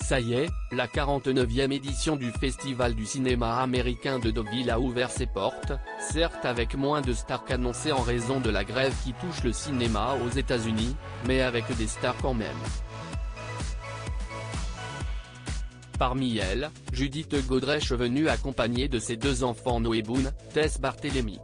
Ça y est, la 49e édition du Festival du cinéma américain de Deauville a ouvert ses portes, certes avec moins de stars qu'annoncé en raison de la grève qui touche le cinéma aux États-Unis, mais avec des stars quand même. Parmi elles, Judith Godrèche venue accompagnée de ses deux enfants Noé Boone, Tess Barthélémy.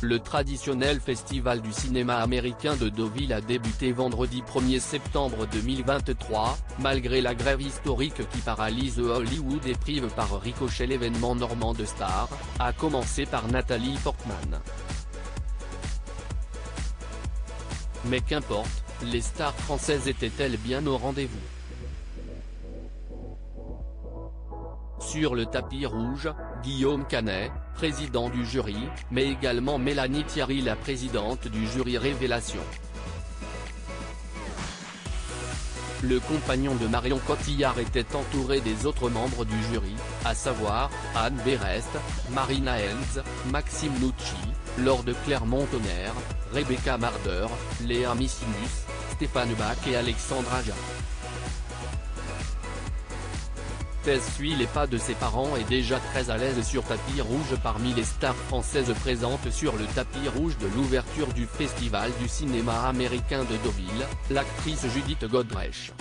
Le traditionnel festival du cinéma américain de Deauville a débuté vendredi 1er septembre 2023, malgré la grève historique qui paralyse Hollywood et prive par ricochet l'événement normand de stars, à commencer par Nathalie Portman. Mais qu'importe, les stars françaises étaient-elles bien au rendez-vous? Sur le tapis rouge, Guillaume Canet, président du jury, mais également Mélanie Thierry, la présidente du jury Révélation. Le compagnon de Marion Cotillard était entouré des autres membres du jury, à savoir, Anne Berest, Marina Hens, Maxime Nucci, Laure de Clermont-Tonnerre, Rebecca Marder, Léa Missinus, Stéphane Bach et Alexandre Aja. Tess suit les pas de ses parents et déjà très à l'aise sur tapis rouge parmi les stars françaises présentes sur le tapis rouge de l'ouverture du Festival du cinéma américain de Deauville, l'actrice Judith Godrèche.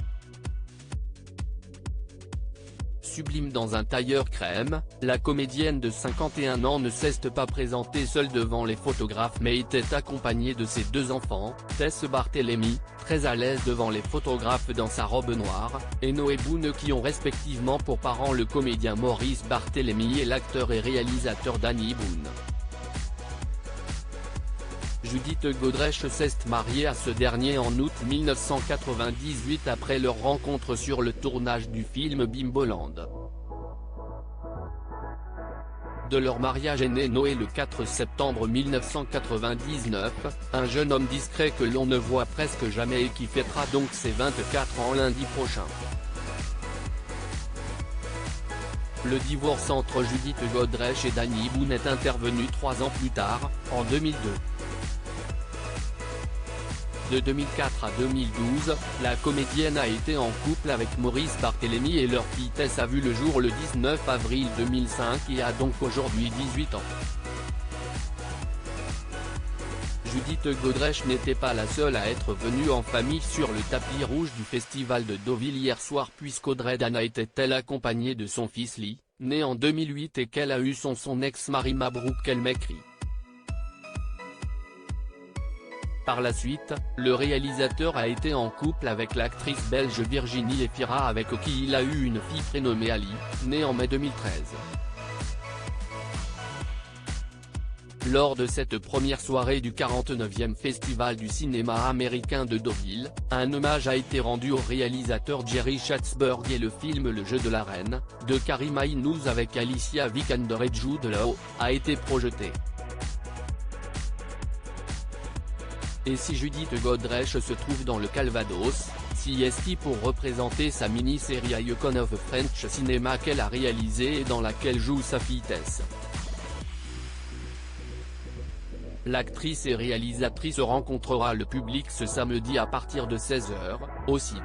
Sublime dans un tailleur crème, la comédienne de 51 ans ne s'est pas présentée seule devant les photographes mais était accompagnée de ses deux enfants, Tess Barthélémy, très à l'aise devant les photographes dans sa robe noire, et Noé Boone qui ont respectivement pour parents le comédien Maurice Barthélémy et l'acteur et réalisateur Danny Boone. Judith Godrèche s'est mariée à ce dernier en août 1998 après leur rencontre sur le tournage du film Bimboland. De leur mariage est né Noé le 4 septembre 1999, un jeune homme discret que l'on ne voit presque jamais et qui fêtera donc ses 24 ans lundi prochain. Le divorce entre Judith Godrèche et Danny Boone est intervenu 3 ans plus tard, en 2002. De 2004 à 2012, la comédienne a été en couple avec Maurice Barthélémy et leur fille Tess a vu le jour le 19 avril 2005 et a donc aujourd'hui 18 ans. Judith Godrèche n'était pas la seule à être venue en famille sur le tapis rouge du festival de Deauville hier soir puisqu'Audrey Dana était-elle accompagnée de son fils Lee, né en 2008 et qu'elle a eu son ex-mari Mabrouk El Mekri. Par la suite, le réalisateur a été en couple avec l'actrice belge Virginie Efira avec qui il a eu une fille prénommée Ali, née en mai 2013. Lors de cette première soirée du 49e Festival du cinéma américain de Deauville, un hommage a été rendu au réalisateur Jerry Schatzberg et le film Le Jeu de la Reine, de Karima Inhouz avec Alicia Vikander et Jude Law, a été projeté. Et si Judith Godrèche se trouve dans le Calvados, si est-il pour représenter sa mini-série Icon of French Cinema qu'elle a réalisée et dans laquelle joue sa fille Tess. L'actrice et réalisatrice rencontrera le public ce samedi à partir de 16h, au CID.